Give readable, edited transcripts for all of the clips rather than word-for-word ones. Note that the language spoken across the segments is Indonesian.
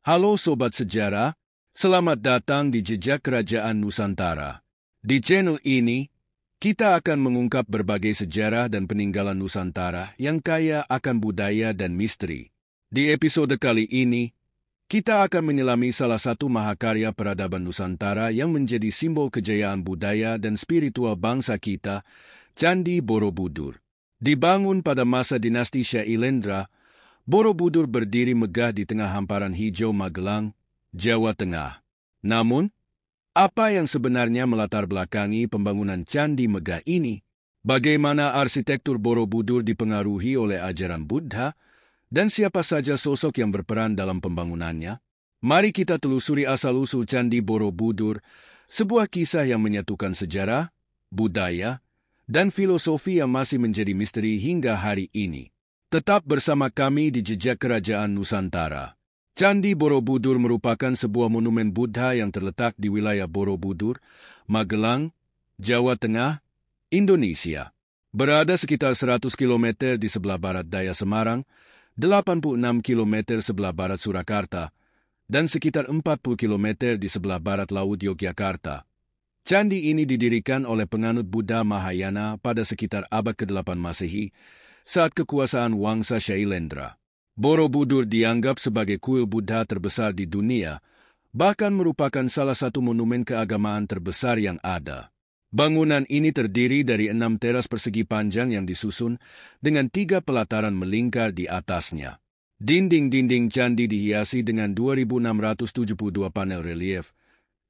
Halo Sobat Sejarah, selamat datang di Jejak Kerajaan Nusantara. Di channel ini, kita akan mengungkap berbagai sejarah dan peninggalan Nusantara yang kaya akan budaya dan misteri. Di episode kali ini, kita akan menyelami salah satu mahakarya peradaban Nusantara yang menjadi simbol kejayaan budaya dan spiritual bangsa kita, Candi Borobudur. Dibangun pada masa dinasti Syailendra, Borobudur berdiri megah di tengah hamparan hijau Magelang, Jawa Tengah. Namun, apa yang sebenarnya melatar belakangi pembangunan candi megah ini? Bagaimana arsitektur Borobudur dipengaruhi oleh ajaran Buddha? Dan siapa saja sosok yang berperan dalam pembangunannya? Mari kita telusuri asal-usul Candi Borobudur, sebuah kisah yang menyatukan sejarah, budaya, dan filosofi yang masih menjadi misteri hingga hari ini. Tetap bersama kami di Jejak Kerajaan Nusantara. Candi Borobudur merupakan sebuah monumen Buddha yang terletak di wilayah Borobudur, Magelang, Jawa Tengah, Indonesia. Berada sekitar 100 km di sebelah barat daya Semarang, 86 km sebelah barat Surakarta, dan sekitar 40 km di sebelah barat laut Yogyakarta. Candi ini didirikan oleh penganut Buddha Mahayana pada sekitar abad ke-8 Masehi, saat kekuasaan Wangsa Syailendra. Borobudur dianggap sebagai kuil Buddha terbesar di dunia, bahkan merupakan salah satu monumen keagamaan terbesar yang ada. Bangunan ini terdiri dari 6 teras persegi panjang yang disusun dengan 3 pelataran melingkar di atasnya. Dinding-dinding candi dihiasi dengan 2.672 panel relief,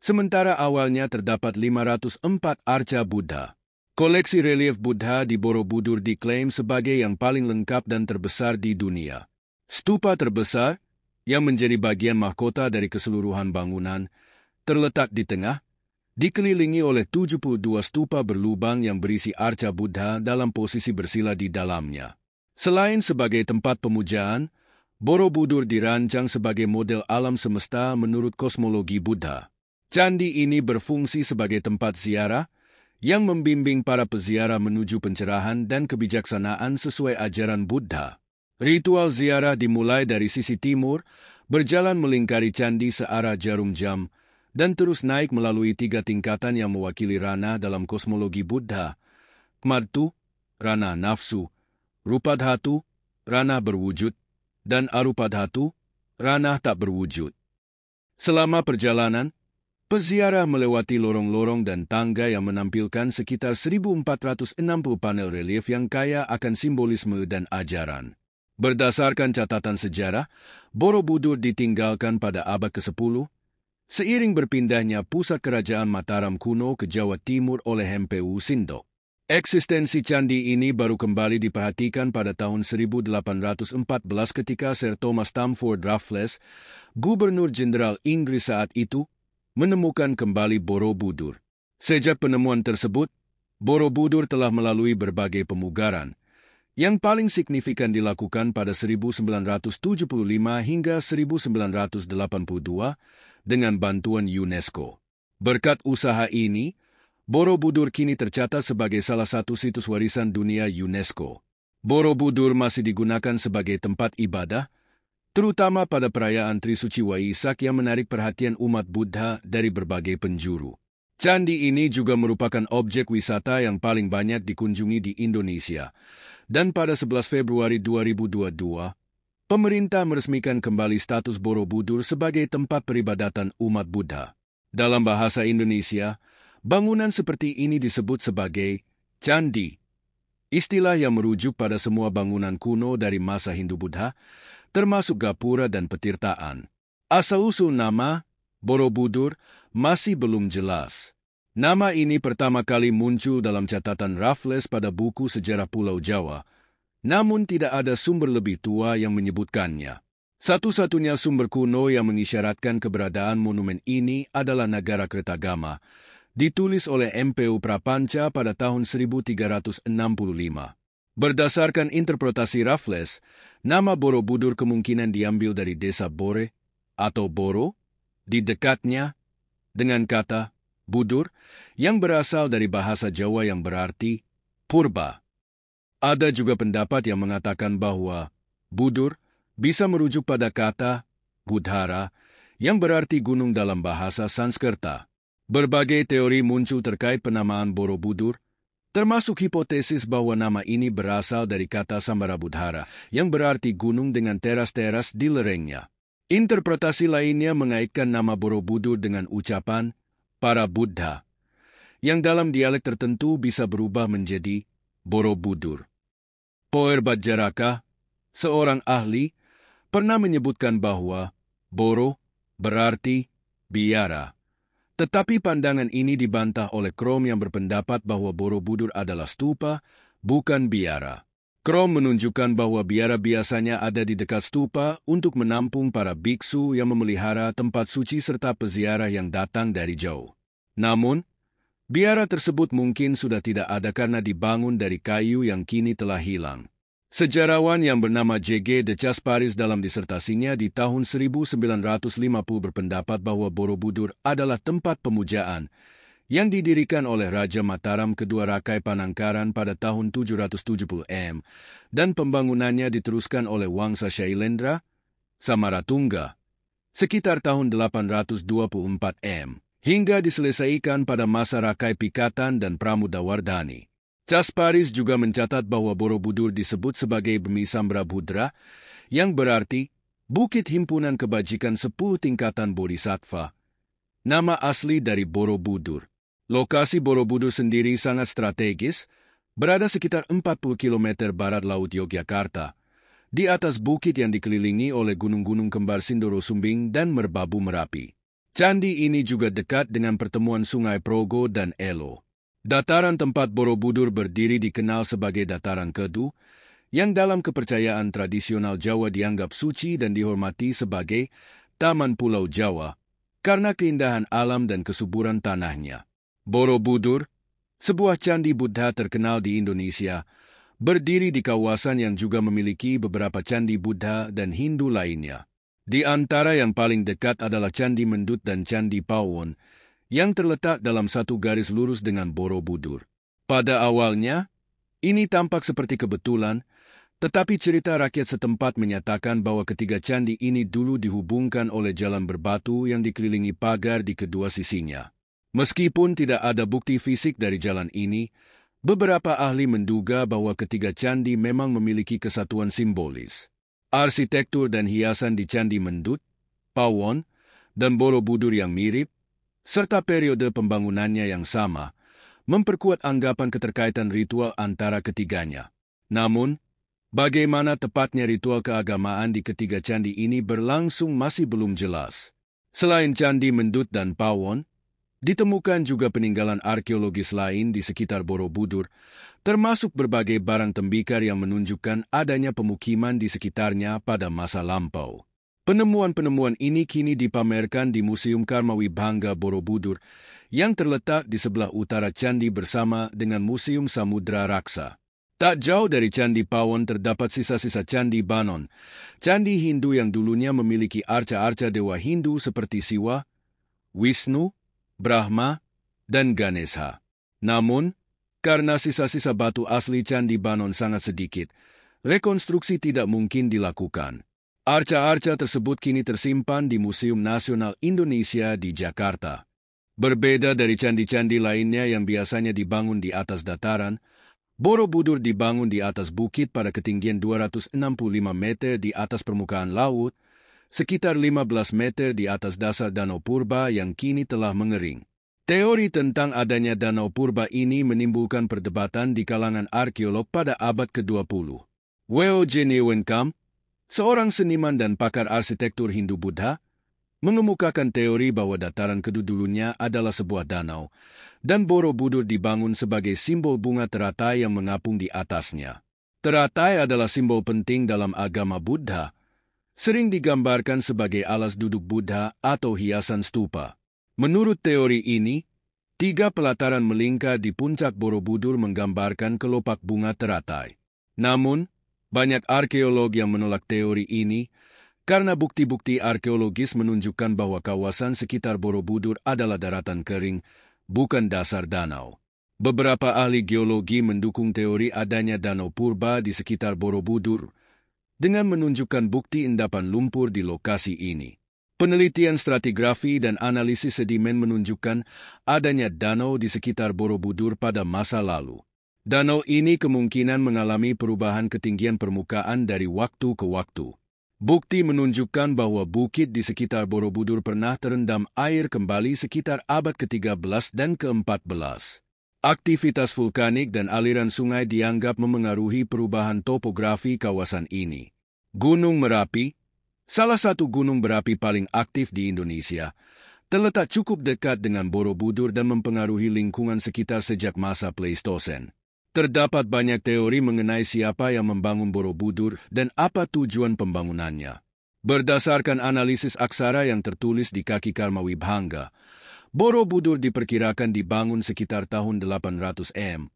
sementara awalnya terdapat 504 arca Buddha. Koleksi relief Buddha di Borobudur diklaim sebagai yang paling lengkap dan terbesar di dunia. Stupa terbesar, yang menjadi bagian mahkota dari keseluruhan bangunan, terletak di tengah, dikelilingi oleh 72 stupa berlubang yang berisi arca Buddha dalam posisi bersila di dalamnya. Selain sebagai tempat pemujaan, Borobudur dirancang sebagai model alam semesta menurut kosmologi Buddha. Candi ini berfungsi sebagai tempat ziarah, yang membimbing para peziarah menuju pencerahan dan kebijaksanaan sesuai ajaran Buddha. Ritual ziarah dimulai dari sisi timur, berjalan melingkari candi searah jarum jam, dan terus naik melalui 3 tingkatan yang mewakili rana dalam kosmologi Buddha. Kmartu, rana nafsu, Rupadhatu, rana berwujud, dan Arupadhatu, rana tak berwujud. Selama perjalanan, peziarah melewati lorong-lorong dan tangga yang menampilkan sekitar 1.460 panel relief yang kaya akan simbolisme dan ajaran. Berdasarkan catatan sejarah, Borobudur ditinggalkan pada abad ke-10, seiring berpindahnya pusat kerajaan Mataram kuno ke Jawa Timur oleh Hempewu Sindok. Eksistensi candi ini baru kembali diperhatikan pada tahun 1814 ketika Sir Thomas Stamford Raffles, Gubernur Jenderal Inggris saat itu, menemukan kembali Borobudur. Sejak penemuan tersebut, Borobudur telah melalui berbagai pemugaran, yang paling signifikan dilakukan pada 1975 hingga 1982 dengan bantuan UNESCO. Berkat usaha ini, Borobudur kini tercatat sebagai salah satu situs warisan dunia UNESCO. Borobudur masih digunakan sebagai tempat ibadah, terutama pada perayaan Trisuci Waisak yang menarik perhatian umat Buddha dari berbagai penjuru. Candi ini juga merupakan objek wisata yang paling banyak dikunjungi di Indonesia. Dan pada 11 Februari 2022, pemerintah meresmikan kembali status Borobudur sebagai tempat peribadatan umat Buddha. Dalam bahasa Indonesia, bangunan seperti ini disebut sebagai candi. Istilah yang merujuk pada semua bangunan kuno dari masa Hindu-Buddha, termasuk gapura dan petirtaan. Asal-usul nama, Borobudur, masih belum jelas. Nama ini pertama kali muncul dalam catatan Raffles pada buku Sejarah Pulau Jawa, namun tidak ada sumber lebih tua yang menyebutkannya. Satu-satunya sumber kuno yang mengisyaratkan keberadaan monumen ini adalah Nagara Kertagama, ditulis oleh Mpu Prapanca pada tahun 1365. Berdasarkan interpretasi Raffles, nama Borobudur kemungkinan diambil dari desa Bore atau Boro, di dekatnya, dengan kata Budur, yang berasal dari bahasa Jawa yang berarti purba. Ada juga pendapat yang mengatakan bahwa Budur bisa merujuk pada kata Budhara, yang berarti gunung dalam bahasa Sanskerta. Berbagai teori muncul terkait penamaan Borobudur, termasuk hipotesis bahwa nama ini berasal dari kata Sambarabudhara, yang berarti gunung dengan teras-teras di lerengnya. Interpretasi lainnya mengaitkan nama Borobudur dengan ucapan para Buddha, yang dalam dialek tertentu bisa berubah menjadi Borobudur. Poer Bajjaraka, seorang ahli, pernah menyebutkan bahwa Boro berarti biara. Tetapi pandangan ini dibantah oleh Krom yang berpendapat bahwa Borobudur adalah stupa, bukan biara. Krom menunjukkan bahwa biara biasanya ada di dekat stupa untuk menampung para biksu yang memelihara tempat suci serta peziarah yang datang dari jauh. Namun, biara tersebut mungkin sudah tidak ada karena dibangun dari kayu yang kini telah hilang. Sejarawan yang bernama J.G. de Casparis dalam disertasinya di tahun 1950 berpendapat bahwa Borobudur adalah tempat pemujaan yang didirikan oleh Raja Mataram kedua Rakai Panangkaran pada tahun 770 M dan pembangunannya diteruskan oleh Wangsa Shailendra, Samaratungga, sekitar tahun 824 M, hingga diselesaikan pada masa Rakai Pikatan dan Pramudawardhani. Casparis juga mencatat bahwa Borobudur disebut sebagai Bumi Sambarabudra, yang berarti Bukit Himpunan Kebajikan 10 Tingkatan Bodhisattva, nama asli dari Borobudur. Lokasi Borobudur sendiri sangat strategis, berada sekitar 40 km barat Laut Yogyakarta, di atas bukit yang dikelilingi oleh gunung-gunung kembar Sindoro Sumbing dan Merbabu Merapi. Candi ini juga dekat dengan pertemuan Sungai Progo dan Elo. Dataran tempat Borobudur berdiri dikenal sebagai Dataran Kedu, yang dalam kepercayaan tradisional Jawa dianggap suci dan dihormati sebagai Taman Pulau Jawa, karena keindahan alam dan kesuburan tanahnya. Borobudur, sebuah candi Buddha terkenal di Indonesia, berdiri di kawasan yang juga memiliki beberapa candi Buddha dan Hindu lainnya. Di antara yang paling dekat adalah Candi Mendut dan Candi Pawon, yang terletak dalam satu garis lurus dengan Borobudur. Pada awalnya, ini tampak seperti kebetulan, tetapi cerita rakyat setempat menyatakan bahwa ketiga candi ini dulu dihubungkan oleh jalan berbatu yang dikelilingi pagar di kedua sisinya. Meskipun tidak ada bukti fisik dari jalan ini, beberapa ahli menduga bahwa ketiga candi memang memiliki kesatuan simbolis. Arsitektur dan hiasan di Candi Mendut, Pawon, dan Borobudur yang mirip, serta periode pembangunannya yang sama, memperkuat anggapan keterkaitan ritual antara ketiganya. Namun, bagaimana tepatnya ritual keagamaan di ketiga candi ini berlangsung masih belum jelas. Selain Candi Mendut dan Pawon, ditemukan juga peninggalan arkeologis lain di sekitar Borobudur, termasuk berbagai barang tembikar yang menunjukkan adanya pemukiman di sekitarnya pada masa lampau. Penemuan-penemuan ini kini dipamerkan di Museum Karmawibhangga Borobudur yang terletak di sebelah utara candi bersama dengan Museum Samudra Raksa. Tak jauh dari Candi Pawon terdapat sisa-sisa Candi Banon, candi Hindu yang dulunya memiliki arca-arca dewa Hindu seperti Siwa, Wisnu, Brahma, dan Ganesha. Namun, karena sisa-sisa batu asli Candi Banon sangat sedikit, rekonstruksi tidak mungkin dilakukan. Arca-arca tersebut kini tersimpan di Museum Nasional Indonesia di Jakarta. Berbeda dari candi-candi lainnya yang biasanya dibangun di atas dataran, Borobudur dibangun di atas bukit pada ketinggian 265 meter di atas permukaan laut, sekitar 15 meter di atas dasar Danau Purba yang kini telah mengering. Teori tentang adanya Danau Purba ini menimbulkan perdebatan di kalangan arkeolog pada abad ke-20. Weo Jenewenkam, seorang seniman dan pakar arsitektur Hindu-Buddha, mengemukakan teori bahwa dataran Kedu dulunya adalah sebuah danau, dan Borobudur dibangun sebagai simbol bunga teratai yang mengapung di atasnya. Teratai adalah simbol penting dalam agama Buddha, sering digambarkan sebagai alas duduk Buddha atau hiasan stupa. Menurut teori ini, 3 pelataran melingkar di puncak Borobudur menggambarkan kelopak bunga teratai. Namun, banyak arkeolog yang menolak teori ini karena bukti-bukti arkeologis menunjukkan bahwa kawasan sekitar Borobudur adalah daratan kering, bukan dasar danau. Beberapa ahli geologi mendukung teori adanya Danau Purba di sekitar Borobudur dengan menunjukkan bukti endapan lumpur di lokasi ini. Penelitian stratigrafi dan analisis sedimen menunjukkan adanya danau di sekitar Borobudur pada masa lalu. Danau ini kemungkinan mengalami perubahan ketinggian permukaan dari waktu ke waktu. Bukti menunjukkan bahwa bukit di sekitar Borobudur pernah terendam air kembali sekitar abad ke-13 dan ke-14. Aktivitas vulkanik dan aliran sungai dianggap memengaruhi perubahan topografi kawasan ini. Gunung Merapi, salah satu gunung berapi paling aktif di Indonesia, terletak cukup dekat dengan Borobudur dan mempengaruhi lingkungan sekitar sejak masa Pleistosen. Terdapat banyak teori mengenai siapa yang membangun Borobudur dan apa tujuan pembangunannya. Berdasarkan analisis aksara yang tertulis di kaki Karmawibhanga, Borobudur diperkirakan dibangun sekitar tahun 800 M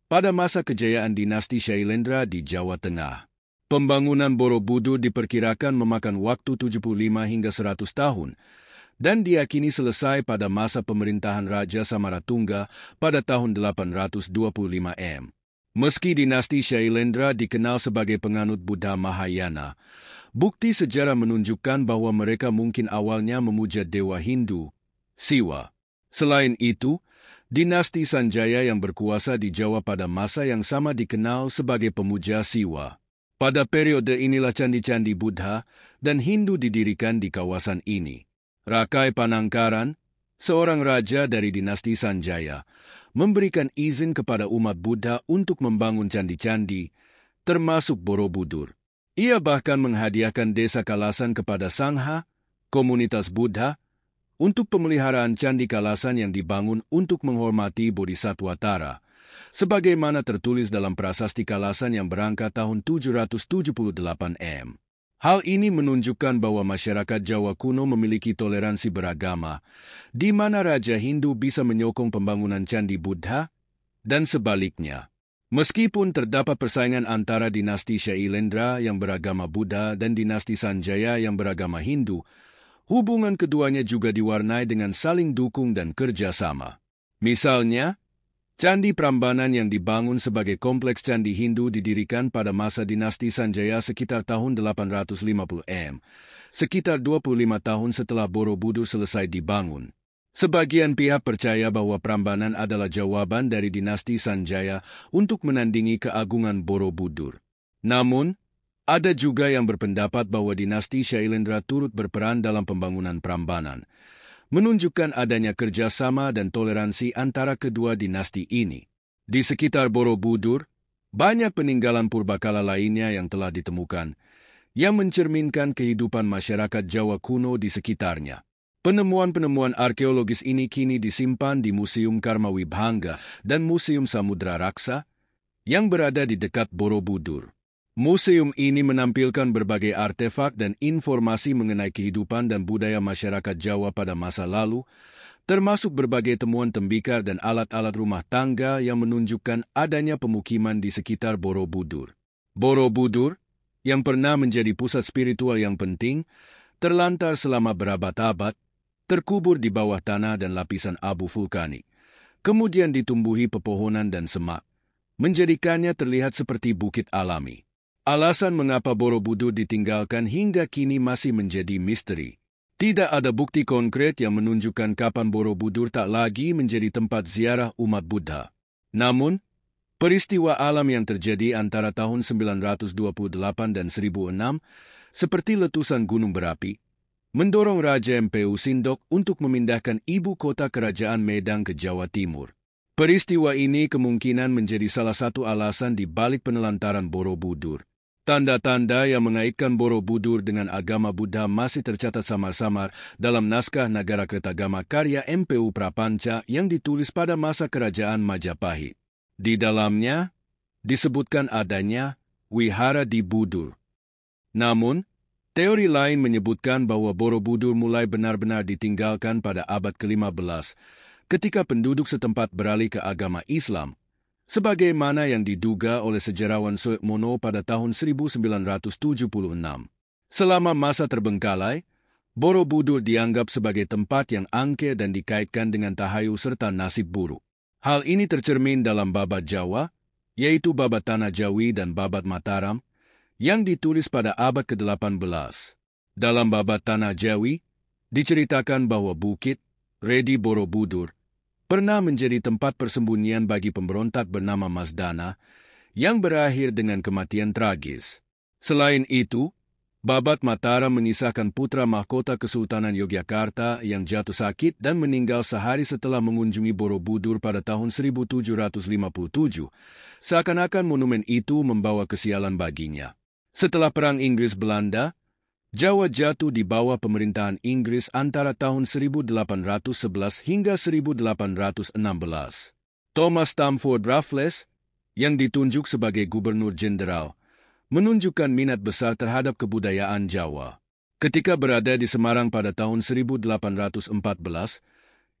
pada masa kejayaan dinasti Shailendra di Jawa Tengah. Pembangunan Borobudur diperkirakan memakan waktu 75 hingga 100 tahun dan diyakini selesai pada masa pemerintahan Raja Samaratungga pada tahun 825 M. Meski dinasti Shailendra dikenal sebagai penganut Buddha Mahayana, bukti sejarah menunjukkan bahwa mereka mungkin awalnya memuja dewa Hindu, Siwa. Selain itu, dinasti Sanjaya yang berkuasa di Jawa pada masa yang sama dikenal sebagai pemuja Siwa. Pada periode inilah candi-candi Buddha dan Hindu didirikan di kawasan ini. Rakai Panangkaran, seorang raja dari dinasti Sanjaya, memberikan izin kepada umat Buddha untuk membangun candi-candi, termasuk Borobudur. Ia bahkan menghadiahkan desa Kalasan kepada Sangha, komunitas Buddha, untuk pemeliharaan candi Kalasan yang dibangun untuk menghormati Bodhisattva Tara, sebagaimana tertulis dalam prasasti Kalasan yang berangka tahun 778 M. Hal ini menunjukkan bahwa masyarakat Jawa kuno memiliki toleransi beragama, di mana Raja Hindu bisa menyokong pembangunan candi Buddha, dan sebaliknya. Meskipun terdapat persaingan antara dinasti Shailendra yang beragama Buddha dan dinasti Sanjaya yang beragama Hindu, hubungan keduanya juga diwarnai dengan saling dukung dan kerjasama. Misalnya, Candi Prambanan yang dibangun sebagai kompleks candi Hindu didirikan pada masa dinasti Sanjaya sekitar tahun 850 M, sekitar 25 tahun setelah Borobudur selesai dibangun. Sebagian pihak percaya bahwa Prambanan adalah jawaban dari dinasti Sanjaya untuk menandingi keagungan Borobudur. Namun, ada juga yang berpendapat bahwa dinasti Shailendra turut berperan dalam pembangunan Prambanan, menunjukkan adanya kerjasama dan toleransi antara kedua dinasti ini. Di sekitar Borobudur, banyak peninggalan purbakala lainnya yang telah ditemukan, yang mencerminkan kehidupan masyarakat Jawa kuno di sekitarnya. Penemuan-penemuan arkeologis ini kini disimpan di Museum Karmawibhanga dan Museum Samudra Raksa, yang berada di dekat Borobudur. Museum ini menampilkan berbagai artefak dan informasi mengenai kehidupan dan budaya masyarakat Jawa pada masa lalu, termasuk berbagai temuan tembikar dan alat-alat rumah tangga yang menunjukkan adanya pemukiman di sekitar Borobudur. Borobudur, yang pernah menjadi pusat spiritual yang penting, terlantar selama berabad-abad, terkubur di bawah tanah dan lapisan abu vulkanik, kemudian ditumbuhi pepohonan dan semak, menjadikannya terlihat seperti bukit alami. Alasan mengapa Borobudur ditinggalkan hingga kini masih menjadi misteri. Tidak ada bukti konkret yang menunjukkan kapan Borobudur tak lagi menjadi tempat ziarah umat Buddha. Namun, peristiwa alam yang terjadi antara tahun 928 dan 1006, seperti letusan gunung berapi, mendorong Raja Mpu Sindok untuk memindahkan ibu kota kerajaan Medang ke Jawa Timur. Peristiwa ini kemungkinan menjadi salah satu alasan di balik penelantaran Borobudur. Tanda-tanda yang mengaitkan Borobudur dengan agama Buddha masih tercatat samar-samar dalam naskah Nagara Kertagama karya Mpu Prapanca yang ditulis pada masa kerajaan Majapahit. Di dalamnya disebutkan adanya wihara di Budur. Namun, teori lain menyebutkan bahwa Borobudur mulai benar-benar ditinggalkan pada abad ke-15 ketika penduduk setempat beralih ke agama Islam, sebagaimana yang diduga oleh sejarawan Soekmono pada tahun 1976. Selama masa terbengkalai, Borobudur dianggap sebagai tempat yang angker dan dikaitkan dengan tahayu serta nasib buruk. Hal ini tercermin dalam Babat Jawa, yaitu Babat Tanah Jawi dan Babat Mataram, yang ditulis pada abad ke-18. Dalam Babat Tanah Jawi, Diceritakan bahwa Bukit Redi Borobudur pernah menjadi tempat persembunyian bagi pemberontak bernama Masdana yang berakhir dengan kematian tragis. Selain itu, Babat Mataram mengisahkan putra mahkota Kesultanan Yogyakarta yang jatuh sakit dan meninggal sehari setelah mengunjungi Borobudur pada tahun 1757. Seakan-akan monumen itu membawa kesialan baginya. Setelah Perang Inggris-Belanda, Jawa jatuh di bawah pemerintahan Inggris antara tahun 1811 hingga 1816. Thomas Stamford Raffles, yang ditunjuk sebagai gubernur jenderal, menunjukkan minat besar terhadap kebudayaan Jawa. Ketika berada di Semarang pada tahun 1814,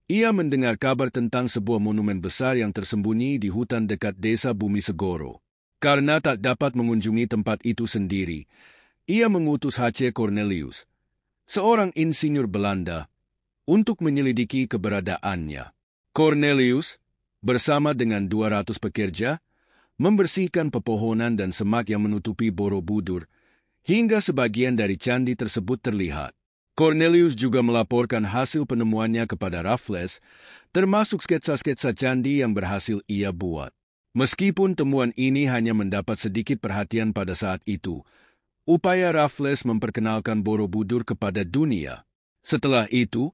ia mendengar kabar tentang sebuah monumen besar yang tersembunyi di hutan dekat desa Bumi Segoro. Karena tak dapat mengunjungi tempat itu sendiri, ia mengutus H.C. Cornelius, seorang insinyur Belanda, untuk menyelidiki keberadaannya. Cornelius, bersama dengan 200 pekerja, membersihkan pepohonan dan semak yang menutupi Borobudur, hingga sebagian dari candi tersebut terlihat. Cornelius juga melaporkan hasil penemuannya kepada Raffles, termasuk sketsa-sketsa candi yang berhasil ia buat. Meskipun temuan ini hanya mendapat sedikit perhatian pada saat itu, upaya Raffles memperkenalkan Borobudur kepada dunia. Setelah itu,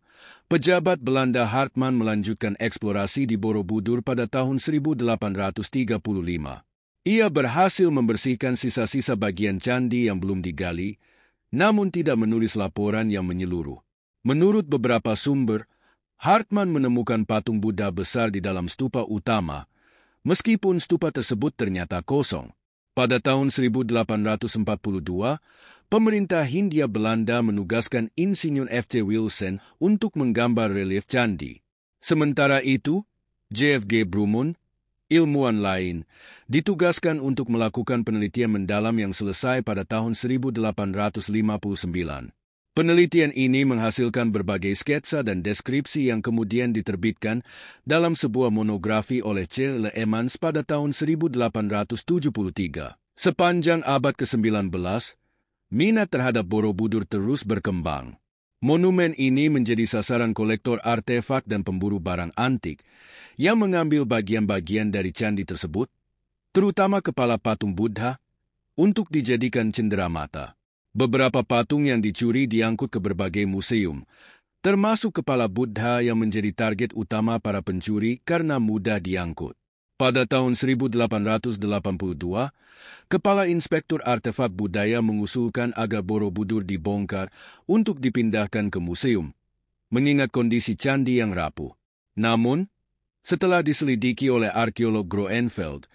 pejabat Belanda Hartmann melanjutkan eksplorasi di Borobudur pada tahun 1835. Ia berhasil membersihkan sisa-sisa bagian candi yang belum digali, namun tidak menulis laporan yang menyeluruh. Menurut beberapa sumber, Hartmann menemukan patung Buddha besar di dalam stupa utama, meskipun stupa tersebut ternyata kosong. Pada tahun 1842, pemerintah Hindia Belanda menugaskan Insinyur F.T. Wilson untuk menggambar relief candi. Sementara itu, J.F.G. Brumun, ilmuwan lain, ditugaskan untuk melakukan penelitian mendalam yang selesai pada tahun 1859. Penelitian ini menghasilkan berbagai sketsa dan deskripsi yang kemudian diterbitkan dalam sebuah monografi oleh C. L. Emmons pada tahun 1873. Sepanjang abad ke-19, minat terhadap Borobudur terus berkembang. Monumen ini menjadi sasaran kolektor artefak dan pemburu barang antik yang mengambil bagian-bagian dari candi tersebut, terutama kepala patung Buddha, untuk dijadikan cenderamata. Beberapa patung yang dicuri diangkut ke berbagai museum, termasuk kepala Buddha yang menjadi target utama para pencuri karena mudah diangkut. Pada tahun 1882, Kepala Inspektur Artefak Budaya mengusulkan agar Borobudur dibongkar untuk dipindahkan ke museum, mengingat kondisi candi yang rapuh. Namun, setelah diselidiki oleh arkeolog Groeneveld,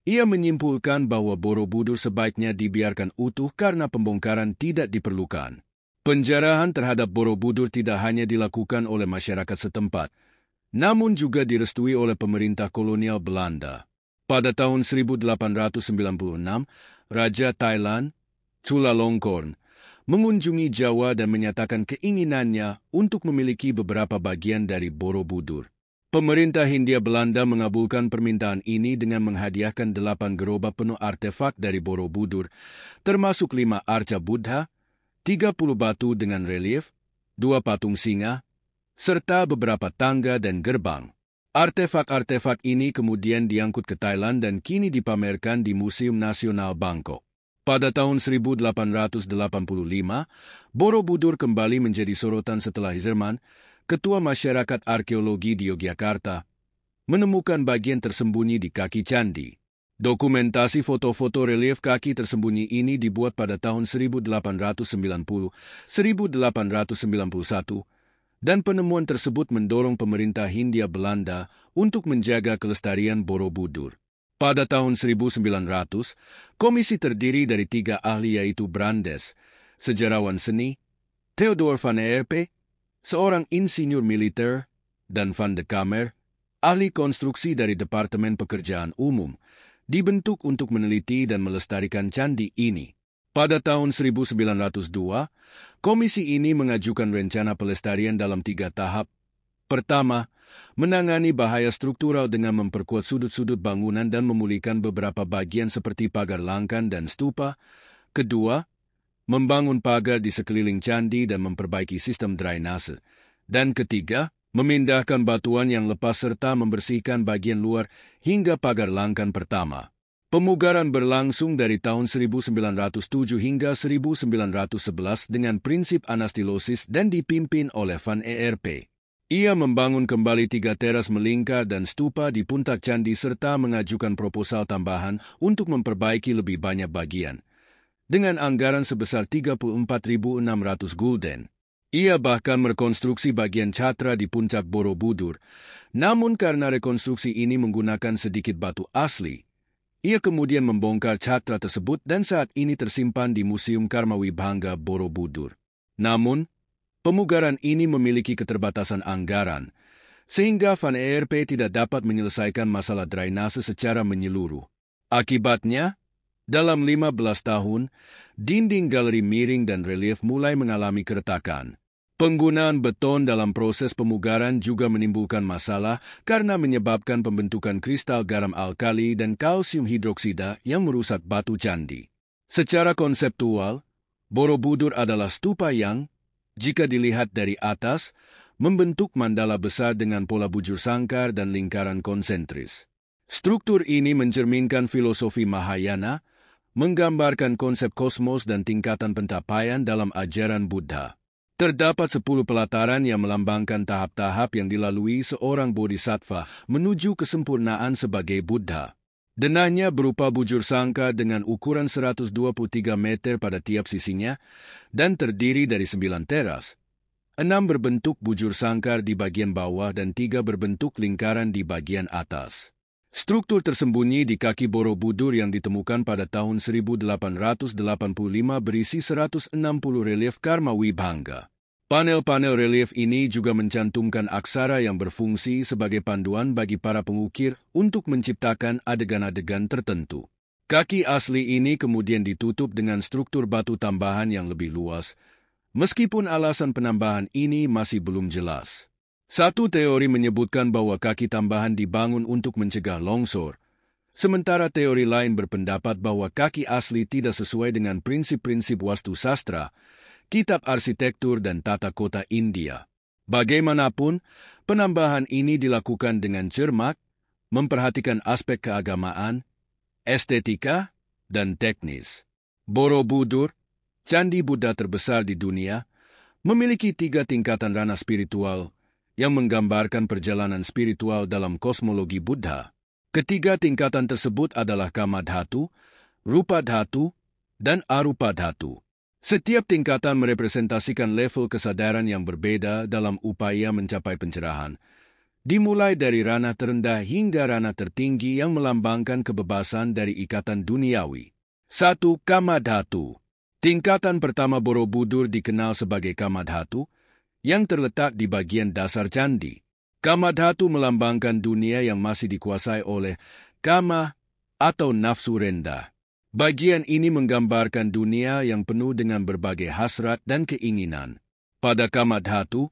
ia menyimpulkan bahwa Borobudur sebaiknya dibiarkan utuh karena pembongkaran tidak diperlukan. Penjarahan terhadap Borobudur tidak hanya dilakukan oleh masyarakat setempat, namun juga direstui oleh pemerintah kolonial Belanda. Pada tahun 1896, Raja Thailand, Chulalongkorn, mengunjungi Jawa dan menyatakan keinginannya untuk memiliki beberapa bagian dari Borobudur. Pemerintah Hindia Belanda mengabulkan permintaan ini dengan menghadiahkan 8 gerobak penuh artefak dari Borobudur, termasuk 5 arca Buddha, 30 batu dengan relief, 2 patung singa, serta beberapa tangga dan gerbang. Artefak-artefak ini kemudian diangkut ke Thailand dan kini dipamerkan di Museum Nasional Bangkok. Pada tahun 1885, Borobudur kembali menjadi sorotan setelah Zerman, Ketua Masyarakat Arkeologi di Yogyakarta, menemukan bagian tersembunyi di kaki candi. Dokumentasi foto-foto relief kaki tersembunyi ini dibuat pada tahun 1890-1891, dan penemuan tersebut mendorong pemerintah Hindia Belanda untuk menjaga kelestarian Borobudur. Pada tahun 1900, komisi terdiri dari 3 ahli yaitu Brandes, sejarawan seni, Theodor van Herpe, seorang insinyur militer, dan Van de Kamer, ahli konstruksi dari Departemen Pekerjaan Umum, dibentuk untuk meneliti dan melestarikan candi ini. Pada tahun 1902, komisi ini mengajukan rencana pelestarian dalam 3 tahap. Pertama, menangani bahaya struktural dengan memperkuat sudut-sudut bangunan dan memulihkan beberapa bagian seperti pagar langkan dan stupa. Kedua, membangun pagar di sekeliling candi dan memperbaiki sistem drainase. Dan ketiga, memindahkan batuan yang lepas serta membersihkan bagian luar hingga pagar langkan pertama. Pemugaran berlangsung dari tahun 1907 hingga 1911 dengan prinsip anastilosis dan dipimpin oleh Van Erp. Ia membangun kembali 3 teras melingkar dan stupa di puncak candi serta mengajukan proposal tambahan untuk memperbaiki lebih banyak bagian. Dengan anggaran sebesar 34.600 gulden. Ia bahkan merekonstruksi bagian catra di puncak Borobudur. Namun karena rekonstruksi ini menggunakan sedikit batu asli, ia kemudian membongkar catra tersebut dan saat ini tersimpan di Museum Karmawibhanga Borobudur. Namun, pemugaran ini memiliki keterbatasan anggaran, sehingga Van Erp tidak dapat menyelesaikan masalah drainase secara menyeluruh. Akibatnya, dalam 15 tahun, dinding galeri miring dan relief mulai mengalami keretakan. Penggunaan beton dalam proses pemugaran juga menimbulkan masalah karena menyebabkan pembentukan kristal garam alkali dan kalsium hidroksida yang merusak batu candi. Secara konseptual, Borobudur adalah stupa yang, jika dilihat dari atas, membentuk mandala besar dengan pola bujur sangkar dan lingkaran konsentris. Struktur ini mencerminkan filosofi Mahayana, menggambarkan konsep kosmos dan tingkatan pencapaian dalam ajaran Buddha. Terdapat 10 pelataran yang melambangkan tahap-tahap yang dilalui seorang bodhisattva menuju kesempurnaan sebagai Buddha. Denahnya berupa bujur sangka dengan ukuran 123 meter pada tiap sisinya dan terdiri dari 9 teras. 6 berbentuk bujur sangkar di bagian bawah dan 3 berbentuk lingkaran di bagian atas. Struktur tersembunyi di kaki Borobudur yang ditemukan pada tahun 1885 berisi 160 relief Karmawibhanga. Panel-panel relief ini juga mencantumkan aksara yang berfungsi sebagai panduan bagi para pengukir untuk menciptakan adegan-adegan tertentu. Kaki asli ini kemudian ditutup dengan struktur batu tambahan yang lebih luas, meskipun alasan penambahan ini masih belum jelas. Satu teori menyebutkan bahwa kaki tambahan dibangun untuk mencegah longsor, sementara teori lain berpendapat bahwa kaki asli tidak sesuai dengan prinsip-prinsip wastu sastra, kitab arsitektur dan tata kota India. Bagaimanapun, penambahan ini dilakukan dengan cermat, memperhatikan aspek keagamaan, estetika, dan teknis. Borobudur, candi Buddha terbesar di dunia, memiliki 3 tingkatan ranah spiritual yang menggambarkan perjalanan spiritual dalam kosmologi Buddha. Ketiga tingkatan tersebut adalah Kama Dhatu, Rupa Dhatu, dan Arupa Dhatu. Setiap tingkatan merepresentasikan level kesadaran yang berbeda dalam upaya mencapai pencerahan, dimulai dari ranah terendah hingga ranah tertinggi yang melambangkan kebebasan dari ikatan duniawi. 1. Kama Dhatu. Tingkatan pertama Borobudur dikenal sebagai Kama Dhatu, yang terletak di bagian dasar candi. Kama Dhatu melambangkan dunia yang masih dikuasai oleh kama atau nafsu rendah. Bagian ini menggambarkan dunia yang penuh dengan berbagai hasrat dan keinginan. Pada Kama Dhatu,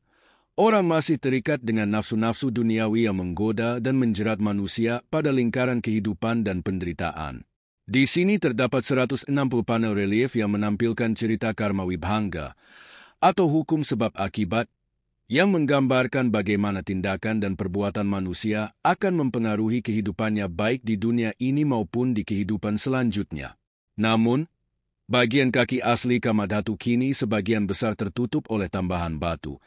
orang masih terikat dengan nafsu-nafsu duniawi yang menggoda dan menjerat manusia pada lingkaran kehidupan dan penderitaan. Di sini terdapat 160 panel relief yang menampilkan cerita Karmawibhanga, atau hukum sebab akibat, yang menggambarkan bagaimana tindakan dan perbuatan manusia akan mempengaruhi kehidupannya baik di dunia ini maupun di kehidupan selanjutnya. Namun, bagian kaki asli Kama Dhatu kini sebagian besar tertutup oleh tambahan batu,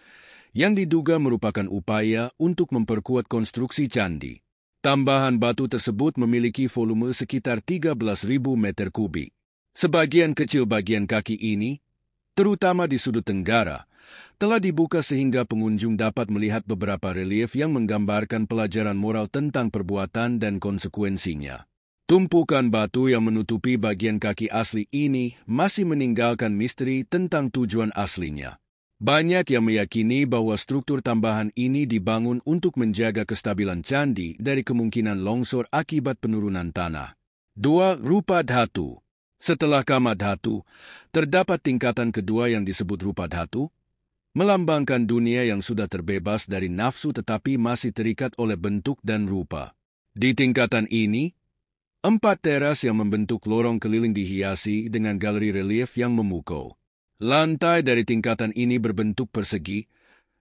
yang diduga merupakan upaya untuk memperkuat konstruksi candi. Tambahan batu tersebut memiliki volume sekitar 13.000 meter kubik. Sebagian kecil bagian kaki ini, terutama di sudut tenggara, telah dibuka sehingga pengunjung dapat melihat beberapa relief yang menggambarkan pelajaran moral tentang perbuatan dan konsekuensinya. Tumpukan batu yang menutupi bagian kaki asli ini masih meninggalkan misteri tentang tujuan aslinya. Banyak yang meyakini bahwa struktur tambahan ini dibangun untuk menjaga kestabilan candi dari kemungkinan longsor akibat penurunan tanah. 2. Rupa Dhatu. Setelah Kama Dhatu, terdapat tingkatan kedua yang disebut Rupa Dhatu, melambangkan dunia yang sudah terbebas dari nafsu tetapi masih terikat oleh bentuk dan rupa. Di tingkatan ini, 4 teras yang membentuk lorong keliling dihiasi dengan galeri relief yang memukau. Lantai dari tingkatan ini berbentuk persegi,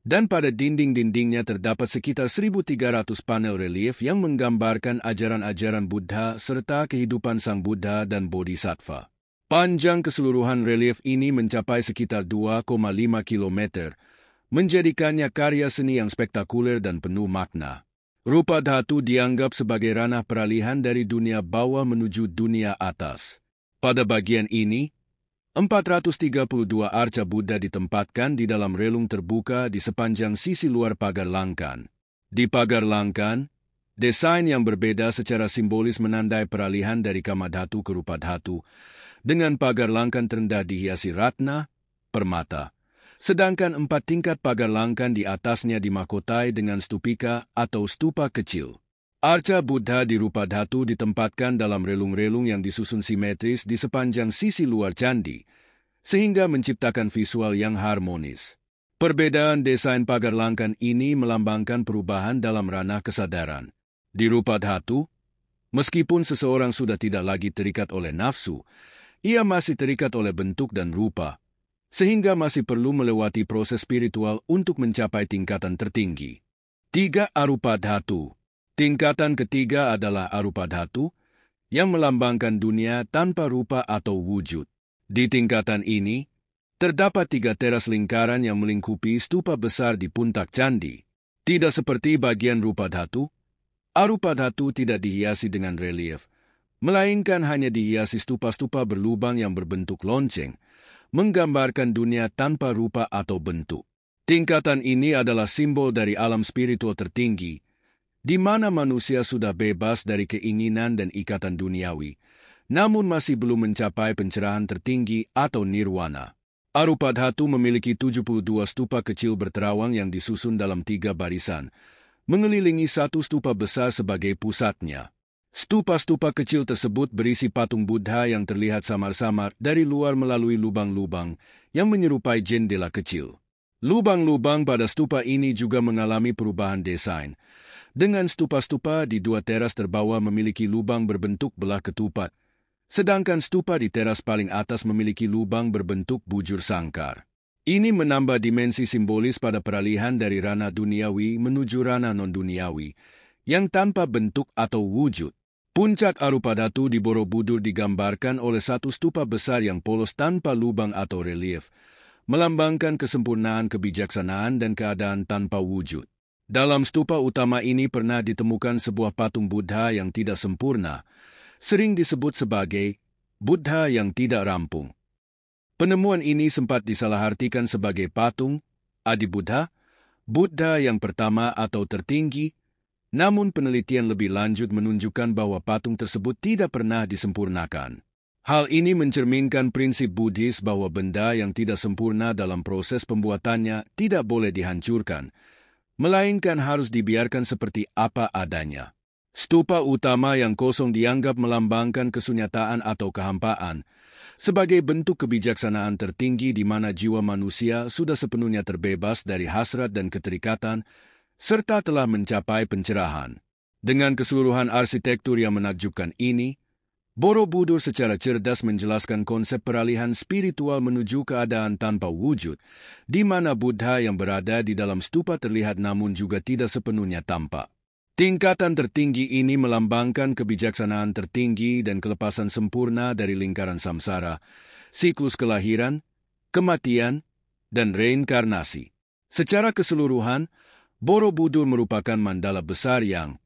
dan pada dinding-dindingnya terdapat sekitar 1.300 panel relief yang menggambarkan ajaran-ajaran Buddha serta kehidupan Sang Buddha dan Bodhisattva. Panjang keseluruhan relief ini mencapai sekitar 2,5 kilometer, menjadikannya karya seni yang spektakuler dan penuh makna. Rupa dhatu dianggap sebagai ranah peralihan dari dunia bawah menuju dunia atas. Pada bagian ini, 432 arca Buddha ditempatkan di dalam relung terbuka di sepanjang sisi luar pagar langkan. Di pagar langkan, desain yang berbeda secara simbolis menandai peralihan dari kama dhatu ke rupa dhatu, dengan pagar langkan terendah dihiasi ratna, permata, sedangkan 4 tingkat pagar langkan di atasnya dimahkotai dengan stupika atau stupa kecil. Arca Buddha di rupa dhatu ditempatkan dalam relung-relung yang disusun simetris di sepanjang sisi luar candi, sehingga menciptakan visual yang harmonis. Perbedaan desain pagar langkan ini melambangkan perubahan dalam ranah kesadaran. Di rupa dhatu, meskipun seseorang sudah tidak lagi terikat oleh nafsu, ia masih terikat oleh bentuk dan rupa, sehingga masih perlu melewati proses spiritual untuk mencapai tingkatan tertinggi. 3. Arupa dhatu. Tingkatan ketiga adalah arupa dhatu, yang melambangkan dunia tanpa rupa atau wujud. Di tingkatan ini, terdapat 3 teras lingkaran yang melingkupi stupa besar di puncak candi. Tidak seperti bagian rupa dhatu, arupa dhatu tidak dihiasi dengan relief, melainkan hanya dihiasi stupa-stupa berlubang yang berbentuk lonceng, menggambarkan dunia tanpa rupa atau bentuk. Tingkatan ini adalah simbol dari alam spiritual tertinggi, di mana manusia sudah bebas dari keinginan dan ikatan duniawi, namun masih belum mencapai pencerahan tertinggi atau nirwana. Arupa dhatu memiliki 72 stupa kecil berterawang yang disusun dalam 3 barisan, mengelilingi satu stupa besar sebagai pusatnya. Stupa-stupa kecil tersebut berisi patung Buddha yang terlihat samar-samar dari luar melalui lubang-lubang yang menyerupai jendela kecil. Lubang-lubang pada stupa ini juga mengalami perubahan desain, dengan stupa-stupa di 2 teras terbawah memiliki lubang berbentuk belah ketupat, sedangkan stupa di teras paling atas memiliki lubang berbentuk bujur sangkar. Ini menambah dimensi simbolis pada peralihan dari ranah duniawi menuju ranah non-duniawi, yang tanpa bentuk atau wujud. Puncak arupa dhatu di Borobudur digambarkan oleh satu stupa besar yang polos tanpa lubang atau relief, melambangkan kesempurnaan kebijaksanaan dan keadaan tanpa wujud. Dalam stupa utama ini pernah ditemukan sebuah patung Buddha yang tidak sempurna, sering disebut sebagai Buddha yang tidak rampung. Penemuan ini sempat disalahartikan sebagai patung Adi Buddha, Buddha yang pertama atau tertinggi, namun penelitian lebih lanjut menunjukkan bahwa patung tersebut tidak pernah disempurnakan. Hal ini mencerminkan prinsip Buddhis bahwa benda yang tidak sempurna dalam proses pembuatannya tidak boleh dihancurkan, melainkan harus dibiarkan seperti apa adanya. Stupa utama yang kosong dianggap melambangkan kesunyataan atau kehampaan, sebagai bentuk kebijaksanaan tertinggi di mana jiwa manusia sudah sepenuhnya terbebas dari hasrat dan keterikatan, serta telah mencapai pencerahan. Dengan keseluruhan arsitektur yang menakjubkan ini, Borobudur secara cerdas menjelaskan konsep peralihan spiritual menuju keadaan tanpa wujud, di mana Buddha yang berada di dalam stupa terlihat namun juga tidak sepenuhnya tampak. Tingkatan tertinggi ini melambangkan kebijaksanaan tertinggi dan kelepasan sempurna dari lingkaran samsara, siklus kelahiran, kematian, dan reinkarnasi. Secara keseluruhan, Borobudur merupakan mandala besar yang,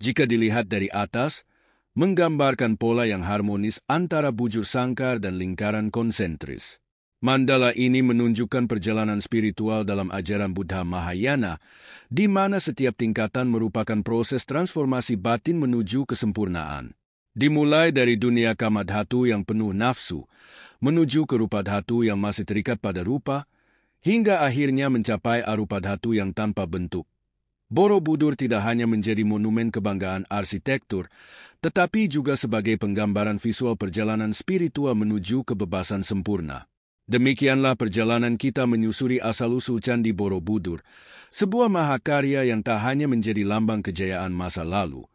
jika dilihat dari atas, menggambarkan pola yang harmonis antara bujur sangkar dan lingkaran konsentris. Mandala ini menunjukkan perjalanan spiritual dalam ajaran Buddha Mahayana, di mana setiap tingkatan merupakan proses transformasi batin menuju kesempurnaan. Dimulai dari dunia kama dhatu yang penuh nafsu, menuju ke rupa dhatu yang masih terikat pada rupa, hingga akhirnya mencapai arupa dhatu yang tanpa bentuk. Borobudur tidak hanya menjadi monumen kebanggaan arsitektur, tetapi juga sebagai penggambaran visual perjalanan spiritual menuju kebebasan sempurna. Demikianlah perjalanan kita menyusuri asal-usul Candi Borobudur, sebuah mahakarya yang tak hanya menjadi lambang kejayaan masa lalu,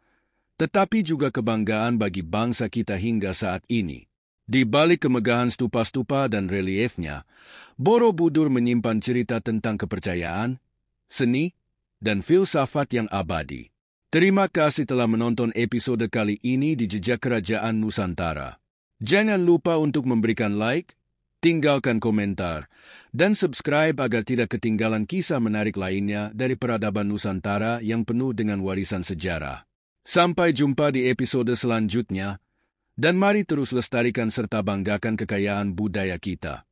tetapi juga kebanggaan bagi bangsa kita hingga saat ini. Di balik kemegahan stupa-stupa dan reliefnya, Borobudur menyimpan cerita tentang kepercayaan, seni, dan filsafat yang abadi. Terima kasih telah menonton episode kali ini di Jejak Kerajaan Nusantara. Jangan lupa untuk memberikan like, tinggalkan komentar, dan subscribe agar tidak ketinggalan kisah menarik lainnya dari peradaban Nusantara yang penuh dengan warisan sejarah. Sampai jumpa di episode selanjutnya. Dan mari terus lestarikan serta banggakan kekayaan budaya kita.